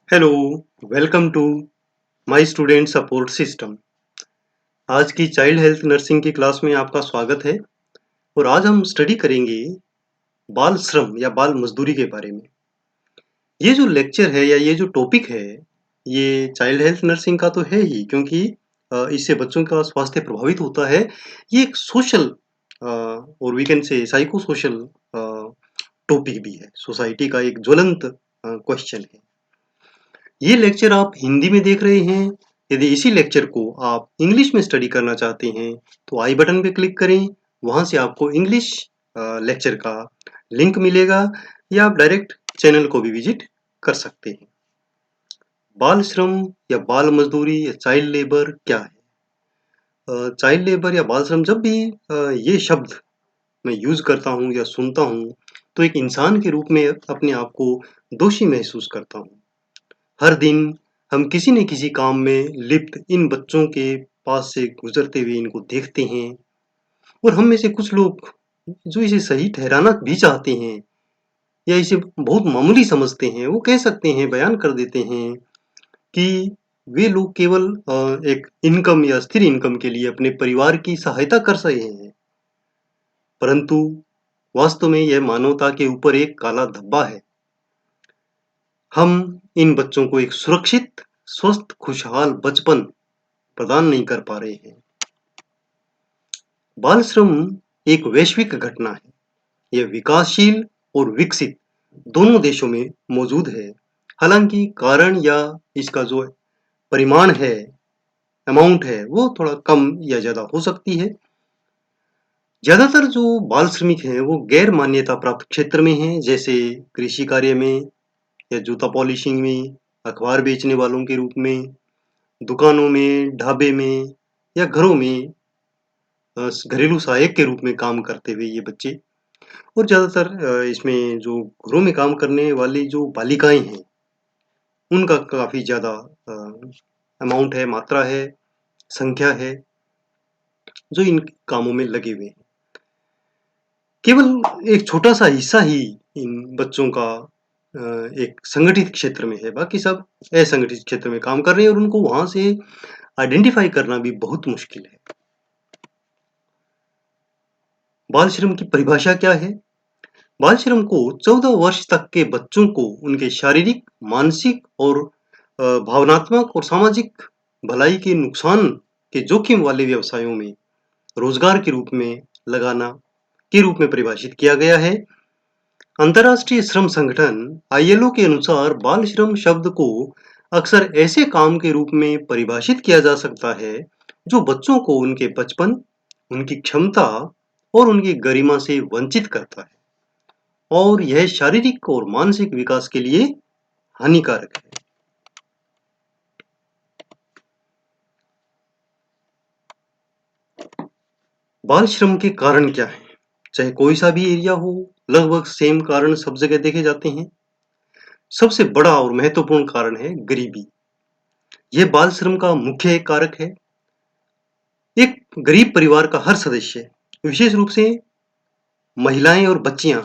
Hello, welcome to my student support system. आज की child health nursing की class में आपका स्वागत है और आज हम स्टडी करेंगे बाल श्रम या बाल मजदूरी के बारे में। ये जो लेक्चर है या ये जो टॉपिक है, ये चाइल्ड हेल्थ नर्सिंग का तो है ही क्योंकि इससे बच्चों का स्वास्थ्य प्रभावित होता है। ये एक सोशल और we can say psycho social topic भी है। सोसाइटी का एक ज्वलंत क्वेश्चन है। ये लेक्चर आप हिंदी में देख रहे हैं। यदि इसी लेक्चर को आप इंग्लिश में स्टडी करना चाहते हैं तो आई बटन पे क्लिक करें। वहां से आपको इंग्लिश लेक्चर का लिंक मिलेगा या आप डायरेक्ट चैनल को भी विजिट कर सकते हैं। बाल श्रम या बाल मजदूरी या चाइल्ड लेबर क्या है? चाइल्ड लेबर या बाल श्रम जब भी ये शब्द मैं यूज करता हूँ या सुनता हूँ तो एक इंसान के रूप में अपने आप को दोषी महसूस करता हूँ। हर दिन हम किसी न किसी काम में लिप्त इन बच्चों के पास से गुजरते हुए इनको देखते हैं और हम में से कुछ लोग जो इसे सही ठहराना भी चाहते हैं या इसे बहुत मामूली समझते हैं, वो कह सकते हैं, बयान कर देते हैं कि वे लोग केवल एक इनकम या स्थिर इनकम के लिए अपने परिवार की सहायता कर रहे हैं। परंतु वास्तव में यह मानवता के ऊपर एक काला धब्बा है। हम इन बच्चों को एक सुरक्षित, स्वस्थ, खुशहाल बचपन प्रदान नहीं कर पा रहे हैं। बाल श्रम एक वैश्विक घटना है। यह विकासशील और विकसित दोनों देशों में मौजूद है। हालांकि कारण या इसका जो परिमाण है, अमाउंट है, वो थोड़ा कम या ज्यादा हो सकती है। ज्यादातर जो बाल श्रमिक हैं वो गैर मान्यता प्राप्त क्षेत्र में हैं, जैसे कृषि कार्य में या जूता पॉलिशिंग में, अखबार बेचने वालों के रूप में, दुकानों में, ढाबे में या घरों में घरेलू सहायक के रूप में काम करते हुए ये बच्चे। और ज़्यादातर इसमें जो घरों में काम करने वाली जो बालिकाएं हैं उनका काफ़ी ज़्यादा अमाउंट है, मात्रा है, संख्या है जो इन कामों में लगे हुए हैं। केवल एक छोटा सा हिस्सा ही इन बच्चों का एक संगठित क्षेत्र में है, बाकी सब असंगठित क्षेत्र में काम कर रहे हैं और उनको वहां से आइडेंटिफाई करना भी बहुत मुश्किल है। बाल श्रम की परिभाषा क्या है? बाल श्रम को 14 वर्ष तक के बच्चों को उनके शारीरिक, मानसिक और भावनात्मक और सामाजिक भलाई के नुकसान के जोखिम वाले व्यवसायों में रोजगार के रूप में लगाना के रूप में परिभाषित किया गया है। अंतर्राष्ट्रीय श्रम संगठन आईएलओ के अनुसार बाल श्रम शब्द को अक्सर ऐसे काम के रूप में परिभाषित किया जा सकता है जो बच्चों को उनके बचपन, उनकी क्षमता और उनकी गरिमा से वंचित करता है और यह शारीरिक और मानसिक विकास के लिए हानिकारक है। बाल श्रम के कारण क्या है? चाहे कोई सा भी एरिया हो, लगभग सेम कारण सब जगह देखे जाते हैं। सबसे बड़ा और महत्वपूर्ण कारण है गरीबी। यह बाल श्रम का मुख्य एक कारक है। एक गरीब परिवार का हर सदस्य, विशेष रूप से महिलाएं और बच्चियां,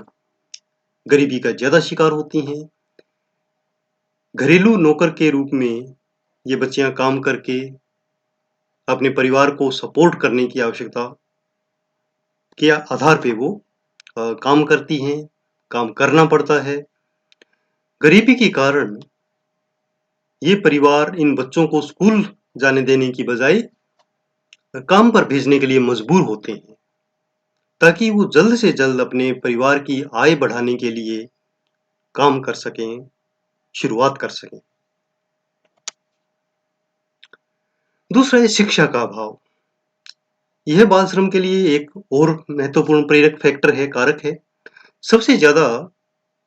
गरीबी का ज्यादा शिकार होती हैं। घरेलू नौकर के रूप में ये बच्चियां काम करके अपने परिवार को सपोर्ट करने की आवश्यकता के आधार पे वो काम करती हैं, काम करना पड़ता है। गरीबी के कारण ये परिवार इन बच्चों को स्कूल जाने देने की बजाय काम पर भेजने के लिए मजबूर होते हैं ताकि वो जल्द से जल्द अपने परिवार की आय बढ़ाने के लिए काम कर सकें, शुरुआत कर सकें। दूसरा है शिक्षा का अभाव। यह बाल श्रम के लिए एक और महत्वपूर्ण प्रेरक फैक्टर है, कारक है। सबसे ज्यादा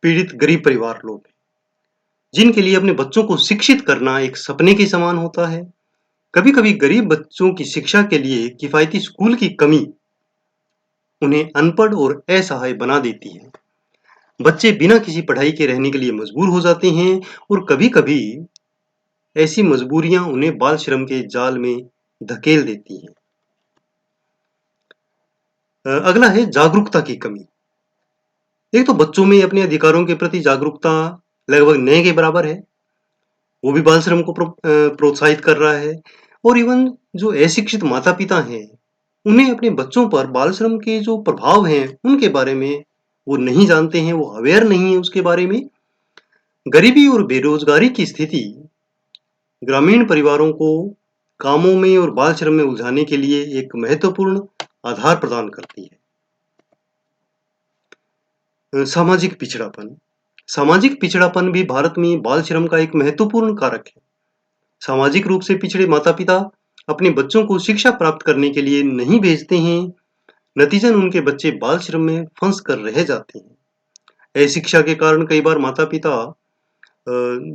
पीड़ित गरीब परिवार लोग हैं, जिनके लिए अपने बच्चों को शिक्षित करना एक सपने के समान होता है। कभी-कभी गरीब बच्चों की शिक्षा के लिए किफायती स्कूल की कमी उन्हें अनपढ़ और असहाय बना देती है। बच्चे बिना किसी पढ़ाई के रहने के लिए मजबूर हो जाते हैं और कभी-कभी ऐसी मजबूरियां उन्हें बाल श्रम के जाल में धकेल देती हैं। अगला है जागरूकता की कमी। एक तो बच्चों में अपने अधिकारों के प्रति जागरूकता लगभग न के बराबर है। वो भी बाल श्रम को प्रोत्साहित कर रहा है। और इवन जो अशिक्षित माता-पिता हैं, उन्हें अपने बच्चों पर बाल श्रम के जो प्रभाव हैं, उनके बारे में वो नहीं जानते हैं, वो अवेयर नहीं है उसके बारे में। गरीबी और बेरोजगारी की स्थिति ग्रामीण परिवारों को कामों में और बाल श्रम में उलझाने के लिए एक महत्वपूर्ण आधार प्रदान करती है। सामाजिक पिछड़ापन। सामाजिक पिछड़ापन भी भारत में बाल श्रम का एक महत्वपूर्ण कारक है। सामाजिक रूप से पिछड़े माता-पिता अपने बच्चों को शिक्षा प्राप्त करने के लिए नहीं भेजते हैं। नतीजन उनके बच्चे बाल श्रम में फंस कर रह जाते हैं। अशिक्षा के कारण कई बार माता-पिता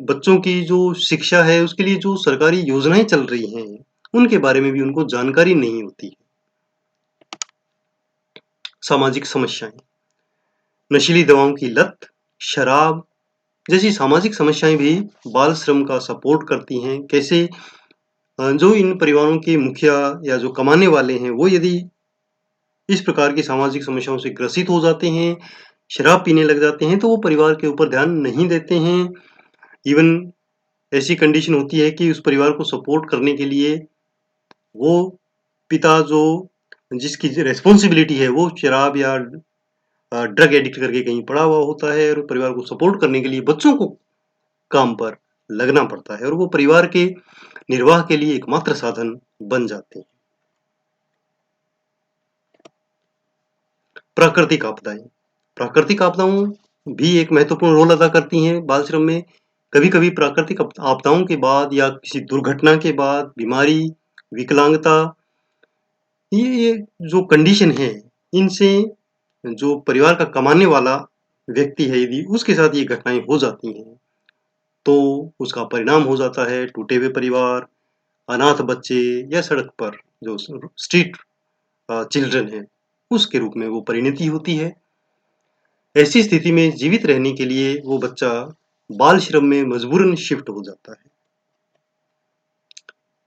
बच्चों की जो शिक्षा है उसके लिए जो सरकारी योजनाएं चल रही हैं, उनके बारे में भी उनको जानकारी नहीं होती है। सामाजिक समस्याएं। नशीली दवाओं की लत, शराब जैसी सामाजिक समस्याएं भी बाल श्रम का सपोर्ट करती हैं। कैसे? जो इन परिवारों के मुखिया या जो कमाने वाले हैं, वो यदि इस प्रकार की सामाजिक समस्याओं से ग्रसित हो जाते हैं, शराब पीने लग जाते हैं, तो वो परिवार के ऊपर ध्यान नहीं देते हैं। इवन ऐसी कंडीशन होती है कि उस परिवार को सपोर्ट करने के लिए वो पिता जो जिसकी रिस्पॉन्सिबिलिटी है, वो शराब या ड्रग एडिक्ट करके कहीं पड़ा हुआ होता है, और परिवार को सपोर्ट करने के लिए बच्चों को काम पर लगना पड़ता है, और वो परिवार के निर्वाह के लिए एकमात्र साधन बन जाते हैं। प्राकृतिक आपदाएं। प्राकृतिक आपदाओं भी एक महत्वपूर्ण रोल अदा करती हैं बाल श्रम में। कभी-कभी प्राकृतिक आपदाओं के बाद या किसी दुर्घटना के बाद बीमारी, विकलांगता, ये जो कंडीशन है, इनसे जो परिवार का कमाने वाला व्यक्ति है, यदि उसके साथ ये घटनाएं हो जाती हैं, तो उसका परिणाम हो जाता है टूटे हुए परिवार, अनाथ बच्चे या सड़क पर जो स्ट्रीट चिल्ड्रन है, उसके रूप में वो परिणति होती है। ऐसी स्थिति में जीवित रहने के लिए वो बच्चा बाल श्रम में मजबूरन शिफ्ट हो जाता है।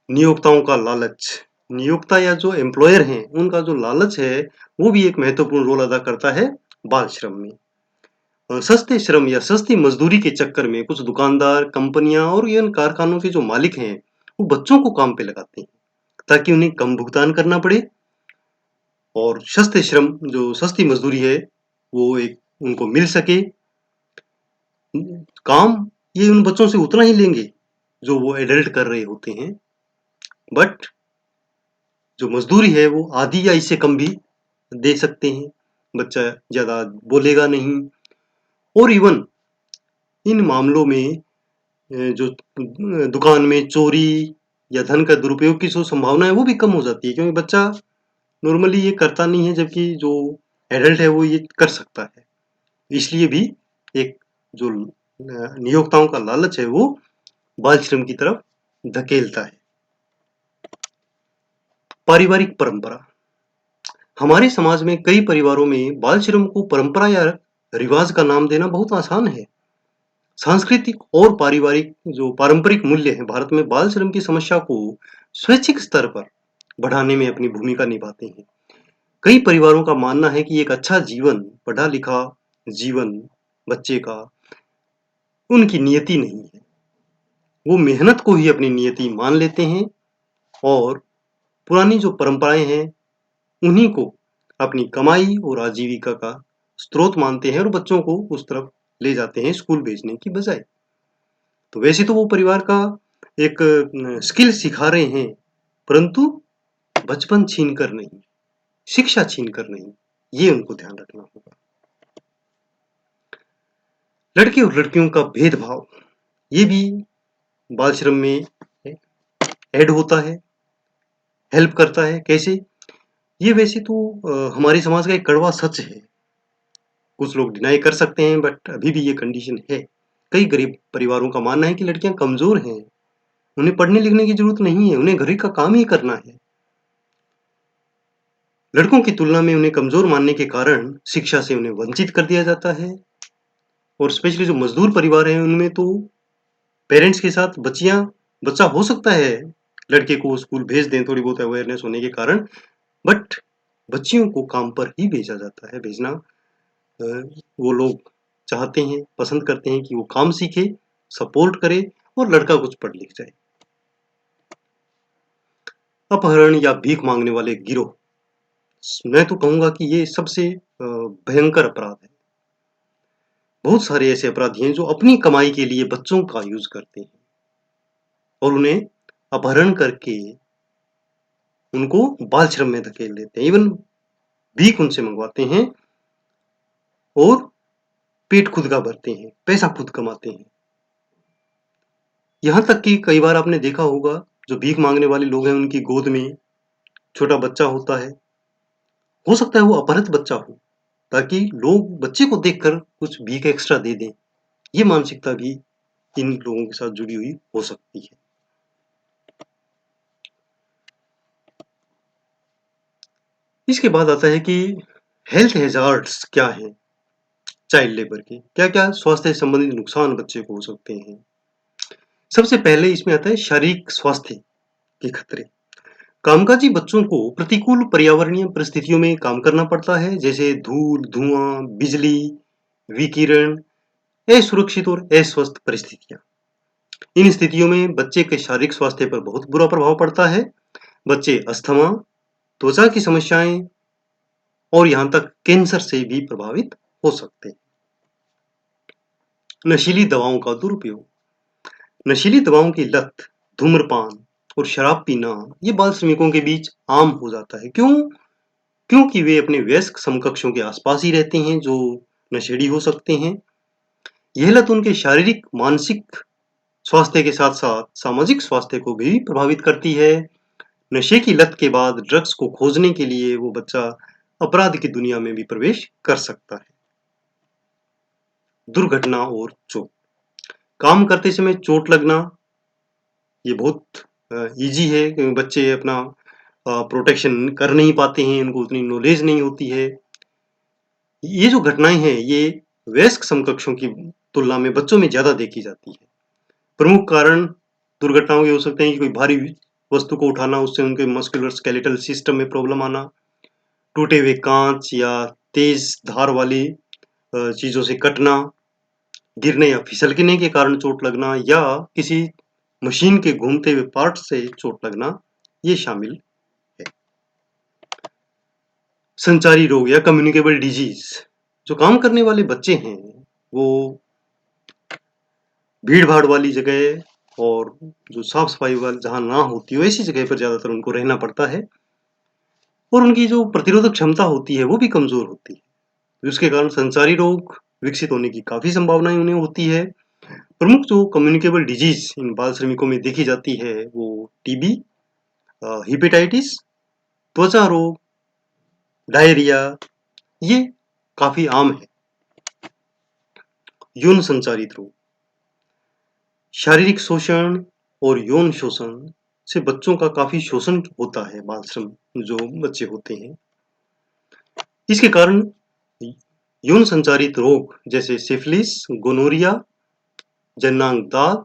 नियोक्ताओं का लालच। नियोक्ता या जो एम्प्लॉयर हैं, उनका जो लालच है, वो भी एक महत्वपूर्ण रोल अदा करता है बाल श्रम में। सस्ते श्रम या सस्ती मजदूरी के चक्कर में कुछ दुकानदार, कंपनियां और इन कारखानों के जो मालिक हैं, वो बच्चों को काम पे लगाते हैं ताकि उन्हें कम भुगतान करना पड़े, और सस्ते श्रम जो सस्ती मजदूरी है, वो एक उनको मिल सके। काम ये उन बच्चों से उतना ही लेंगे जो वो एडल्ट कर रहे होते हैं, बट जो मजदूरी है वो आधी या इससे कम भी दे सकते हैं। बच्चा ज्यादा बोलेगा नहीं। और इवन इन मामलों में जो दुकान में चोरी या धन का दुरुपयोग की जो संभावना है, वो भी कम हो जाती है, क्योंकि बच्चा नॉर्मली ये करता नहीं है, जबकि जो एडल्ट है वो ये कर सकता है। इसलिए भी एक जो नियोक्ताओं का लालच है, वो बाल श्रम की तरफ धकेलता है। पारिवारिक परंपरा। हमारे समाज में कई परिवारों में बाल श्रम को परंपरा या रिवाज का नाम देना बहुत आसान है। सांस्कृतिक और पारिवारिक जो पारंपरिक मूल्य हैं, भारत में बाल श्रम की समस्या को स्वैच्छिक स्तर पर बढ़ाने में अपनी भूमिका निभाते हैं। कई परिवारों का मानना है कि एक अच्छा जीवन, पढ़ा लिखा जीवन बच्चे का उनकी नियति नहीं है। वो मेहनत को ही अपनी नियति मान लेते हैं, और पुरानी जो परंपराएं हैं, उन्हीं को अपनी कमाई और आजीविका का स्रोत मानते हैं, और बच्चों को उस तरफ ले जाते हैं स्कूल भेजने की बजाय। तो वैसे तो वो परिवार का एक स्किल सिखा रहे हैं, परंतु बचपन छीन कर नहीं, शिक्षा छीन कर नहीं, ये उनको ध्यान रखना होगा। लड़के और लड़कियों का भेदभाव, ये भी बाल श्रम में ऐड होता है, हेल्प करता है। कैसे? ये वैसे तो हमारे समाज का एक कड़वा सच है। कुछ लोग डिनाई कर सकते हैं, बट अभी भी ये कंडीशन है। कई गरीब परिवारों का मानना है कि लड़कियां कमजोर हैं, उन्हें पढ़ने लिखने की जरूरत नहीं है, उन्हें घर का काम ही करना है। लड़कों की तुलना में उन्हें कमजोर मानने के कारण शिक्षा से उन्हें वंचित कर दिया जाता है। और स्पेशली जो मजदूर परिवार हैं, उनमें तो पेरेंट्स के साथ बच्चा हो सकता है लड़के को स्कूल भेज दें थोड़ी बहुत अवेयरनेस होने के कारण, बट बच्चियों को काम पर ही भेजा जाता है। भेजना वो लोग चाहते हैं, पसंद करते हैं कि वो काम सीखे, सपोर्ट करे, और लड़का कुछ पढ़ लिख जाए। अपहरण या भीख मांगने वाले गिरोह, मैं तो कहूंगा कि ये सबसे भयंकर अपराध है। बहुत सारे ऐसे अपराधी हैं जो अपनी कमाई के लिए बच्चों का यूज करते हैं और उन्हें अपहरण करके उनको बाल श्रम में धकेल देते हैं, इवन भीख उनसे मंगवाते हैं और पेट खुद का भरते हैं, पैसा खुद कमाते हैं। यहाँ तक कि कई बार आपने देखा होगा, जो भीख मांगने वाले लोग हैं उनकी गोद में छोटा बच्चा होता है। हो सकता है वो अपहृत बच्चा हो, ताकि लोग बच्चे को देखकर कुछ भीख एक्स्ट्रा दे दें। ये मानसिकता भी इन लोगों के साथ जुड़ी हुई हो सकती है। इसके बाद आता है कि हेल्थ हैजार्ड्स क्या हैं चाइल्ड लेबर के, क्या-क्या स्वास्थ्य संबंधित नुकसान बच्चे को हो सकते हैं। सबसे पहले इसमें आता है शारीरिक स्वास्थ्य के खतरे। कामकाजी बच्चों को प्रतिकूल पर्यावरणीय परिस्थितियों में काम करना पड़ता है, जैसे धूल, धुआं, बिजली, विकिरण, असुरक्षित और अस्वस्थ परिस्थितियां। इन स्थितियों में बच्चे के शारीरिक स्वास्थ्य पर बहुत बुरा प्रभाव पड़ता है। बच्चे अस्थमा, त्वचा की समस्याएं और यहाँ तक कैंसर से भी प्रभावित हो सकते हैं। नशीली दवाओं का दुरुपयोग। नशीली दवाओं की लत, धूम्रपान और शराब पीना ये बाल श्रमिकों के बीच आम हो जाता है। क्यों? क्योंकि वे अपने वयस्क समकक्षों के आसपास ही रहते हैं जो नशेड़ी हो सकते हैं। यह लत उनके शारीरिक, मानसिक स्वास्थ्य के साथ साथ सामाजिक स्वास्थ्य को भी प्रभावित करती है। नशे की लत के बाद ड्रग्स को खोजने के लिए वो बच्चा अपराध की दुनिया में भी प्रवेश कर सकता है। दुर्घटना और चोट। काम करते समय चोट लगना ये बहुत इजी है, क्योंकि बच्चे अपना प्रोटेक्शन कर नहीं पाते हैं, उनको उतनी नॉलेज नहीं होती है। ये जो घटनाएं हैं ये वयस्क समकक्षों की तुलना में बच्चों में ज्यादा देखी जाती है। प्रमुख कारण दुर्घटनाओं के हो सकते हैं कि कोई भारी वस्तु को उठाना, उससे उनके मस्कुलर स्केलेटल सिस्टम में प्रॉब्लम आना, टूटे हुए कांच या तेज धार वाली चीजों से कटना, गिरने या फिसलने के कारण चोट लगना या किसी मशीन के घूमते हुए पार्ट से चोट लगना, ये शामिल है। संचारी रोग या कम्युनिकेबल डिजीज। जो काम करने वाले बच्चे हैं वो भीड़ भाड़ वाली जगह और जो साफ सफाई वाली जहां ना होती हो ऐसी जगह पर ज्यादातर उनको रहना पड़ता है और उनकी जो प्रतिरोधक क्षमता होती है वो भी कमजोर होती है, जिसके कारण संचारी रोग विकसित होने की काफी संभावनाएं उन्हें होती है। प्रमुख जो कम्युनिकेबल डिजीज इन बाल श्रमिकों में देखी जाती है वो टीबी, हिपेटाइटिस, त्वचा रोग, डायरिया, ये काफी आम है। यौन संचारित रोग। शारीरिक शोषण और यौन शोषण से बच्चों का काफी शोषण होता है बाल श्रम जो बच्चे होते हैं। इसके कारण यौन संचारित रोग जैसे सिफिलिस, गोनोरिया, जननांग दाग,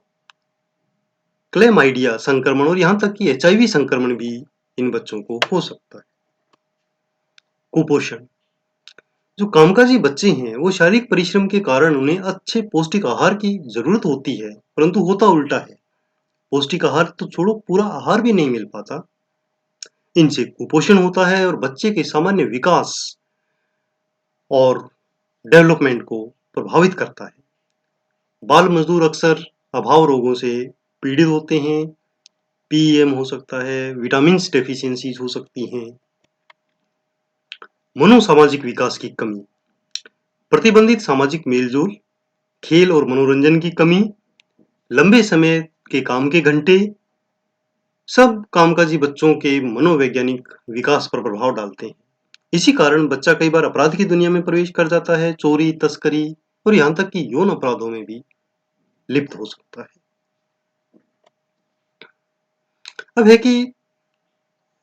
क्लेमाइडिया संक्रमण और यहाँ तक कि एचआईवी संक्रमण भी इन बच्चों को हो सकता है। कुपोषण। जो कामकाजी बच्चे हैं वो शारीरिक परिश्रम के कारण उन्हें अच्छे पौष्टिक आहार की जरूरत होती है, परंतु होता उल्टा है। पौष्टिक आहार तो छोड़ो, पूरा आहार भी नहीं मिल पाता। इनसे कुपोषण होता है और बच्चे के सामान्य विकास और डेवलपमेंट को प्रभावित करता है। बाल मजदूर अक्सर अभाव रोगों से पीड़ित होते हैं। पीएम हो सकता है, विटामिन डेफिशिएंसीज हो सकती हैं। मनोसामाजिक विकास की कमी। प्रतिबंधित सामाजिक मेलजोल, खेल और मनोरंजन की कमी, लंबे समय के काम के घंटे, सब कामकाजी बच्चों के मनोवैज्ञानिक विकास पर प्रभाव डालते हैं। इसी कारण बच्चा कई बार अपराध की दुनिया में प्रवेश कर जाता है, चोरी, तस्करी और यहाँ तक कि यौन अपराधों में भी लिप्त हो सकता है। अब है कि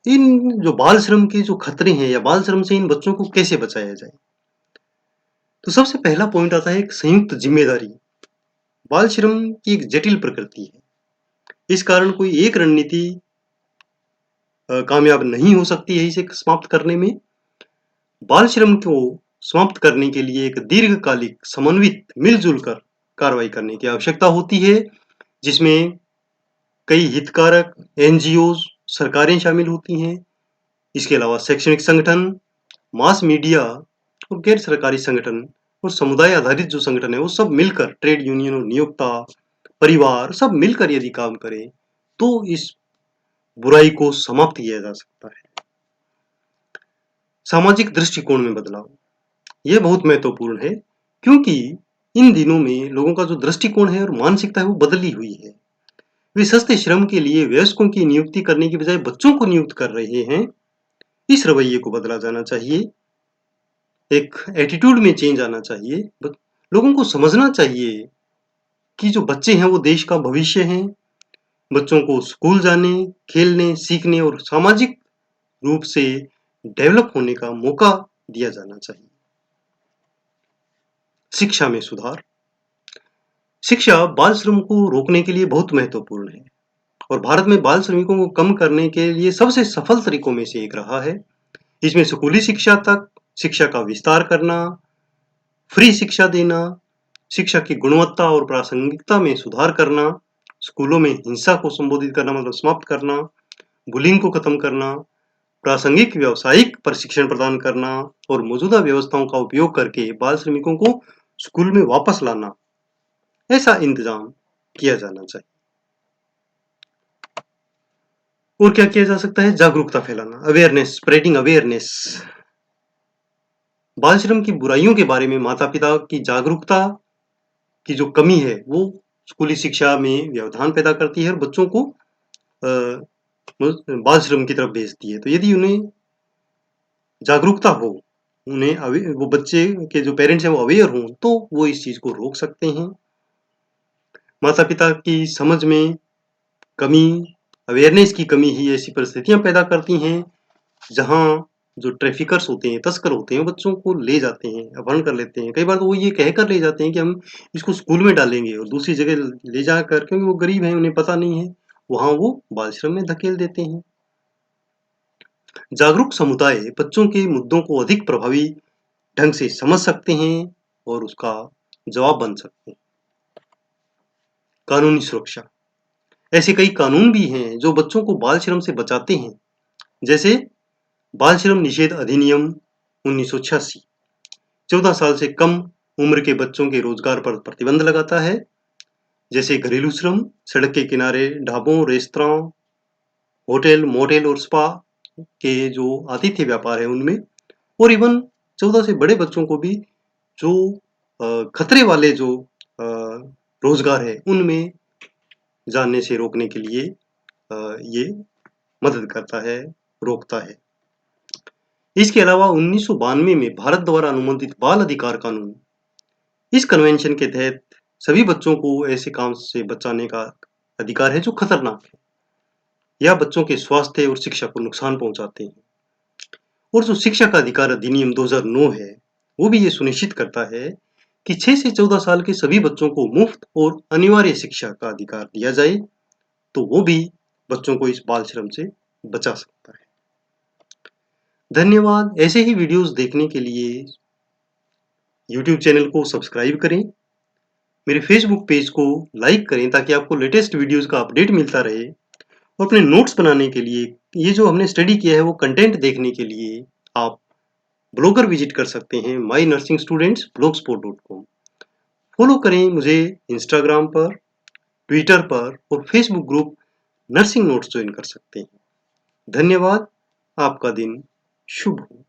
इन जो बाल श्रम के जो खतरे हैं या बाल श्रम से इन बच्चों को कैसे बचाया जाए, तो सबसे पहला पॉइंट आता है एक संयुक्त जिम्मेदारी। बाल श्रम की एक जटिल प्रकृति है, इस कारण कोई एक रणनीति कामयाब नहीं हो सकती है इसे समाप्त करने में। बाल श्रम को समाप्त करने के लिए एक दीर्घकालिक समन्वित मिलजुल कर कार्रवाई करने की आवश्यकता होती है। जिसमें कई हितकारक एनजीओज, सरकारें शामिल होती हैं। इसके अलावा शैक्षणिक संगठन, मास मीडिया और गैर सरकारी संगठन और समुदाय आधारित जो संगठन है वो सब मिलकर, ट्रेड यूनियन और नियोक्ता, परिवार सब मिलकर यदि काम करें तो इस बुराई को समाप्त किया जा सकता है। सामाजिक दृष्टिकोण में बदलाव, यह बहुत महत्वपूर्ण है क्योंकि इन दिनों में लोगों का जो दृष्टिकोण है और मानसिकता है वो बदली हुई है। वे सस्ते श्रम के लिए वयस्कों की नियुक्ति करने की बजाय बच्चों को नियुक्त कर रहे हैं। इस रवैये को बदला जाना चाहिए। एक एटीट्यूड में चेंज आना चाहिए। लोगों को समझना चाहिए कि जो बच्चे हैं वो देश का भविष्य हैं। बच्चों को स्कूल जाने, खेलने, सीखने और सामाजिक रूप से डेवलप होने का मौका दिया जाना चाहिए। शिक्षा में सुधार, शिक्षा बाल श्रम को रोकने के लिए बहुत महत्वपूर्ण है और भारत में बाल श्रमिकों को कम करने के लिए सबसे सफल तरीकों में से एक रहा है। इसमें स्कूली शिक्षा तक शिक्षा का विस्तार करना, फ्री शिक्षा देना, शिक्षा की गुणवत्ता और प्रासंगिकता में सुधार करना, स्कूलों में हिंसा को संबोधित करना मतलब समाप्त करना, बुलिंग को खत्म करना, प्रासंगिक व्यावसायिक प्रशिक्षण प्रदान करना और मौजूदा व्यवस्थाओं का उपयोग करके बाल श्रमिकों को स्कूल में वापस लाना, ऐसा इंतजाम किया जाना चाहिए। और क्या किया जा सकता है? जागरूकता फैलाना, अवेयरनेस, स्प्रेडिंग अवेयरनेस। बाल श्रम की बुराइयों के बारे में माता पिता की जागरूकता की जो कमी है वो स्कूली शिक्षा में व्यवधान पैदा करती है और बच्चों को बाल श्रम की तरफ भेजती है। तो यदि उन्हें जागरूकता हो, उन्हें वो बच्चे के जो पेरेंट्स हैं वो अवेयर हों तो वो इस चीज को रोक सकते हैं। माता पिता की समझ में कमी, अवेयरनेस की कमी ही ऐसी परिस्थितियां पैदा करती हैं जहां जो ट्रैफिकर्स होते हैं, तस्कर होते हैं, बच्चों को ले जाते हैं, अपहरण कर लेते हैं। कई बार तो वो ये कहकर ले जाते हैं कि हम इसको स्कूल में डालेंगे और दूसरी जगह ले जाकर, क्योंकि वो गरीब हैं, उन्हें पता नहीं है, वहां वो बाल श्रम में धकेल देते हैं। जागरूक समुदाय बच्चों के मुद्दों को अधिक प्रभावी ढंग से समझ सकते हैं और उसका जवाब बन सकते हैं। कानूनी सुरक्षा, ऐसे कई कानून भी हैं जो बच्चों को बाल श्रम से बचाते हैं, जैसे बाल श्रम निषेध अधिनियम 1986 14 साल से कम उम्र के बच्चों के रोजगार पर प्रतिबंध लगाता है, जैसे घरेलू श्रम, सड़क के किनारे ढाबों, रेस्तरां, होटल, मोटेल और स्पा के जो आतिथ्य व्यापार है उनमें, और इवन 14 से बड़े बच्चों को भी जो खतरे वाले जो रोजगार है उनमें जाने से रोकने के लिए ये मदद करता है, रोकता है। इसके अलावा 1992 में भारत द्वारा अनुमोदित बाल अधिकार कानून, इस कन्वेंशन के तहत सभी बच्चों को ऐसे काम से बचाने का अधिकार है जो खतरनाक है या बच्चों के स्वास्थ्य और शिक्षा को नुकसान पहुंचाते हैं। और जो शिक्षा का अधिकार अधिनियम 2009 है वो भी ये सुनिश्चित करता है कि 6 से 14 साल के सभी बच्चों को मुफ्त और अनिवार्य शिक्षा का अधिकार दिया जाए, तो वो भी बच्चों को इस बाल श्रम से बचा सकता है। धन्यवाद। ऐसे ही वीडियोस देखने के लिए YouTube चैनल को सब्सक्राइब करें, मेरे Facebook पेज को लाइक करें ताकि आपको लेटेस्ट वीडियोस का अपडेट मिलता रहे, और अपने नोट्स बनाने के लिए, ये जो हमने स्टडी किया है वो कंटेंट देखने के लिए आप ब्लॉगर विजिट कर सकते हैं mynursingstudentsblogspot.com। फॉलो करें मुझे इंस्टाग्राम पर, ट्विटर पर और Facebook group nursing notes join कर सकते हैं। धन्यवाद। आपका दिन शुभ हो।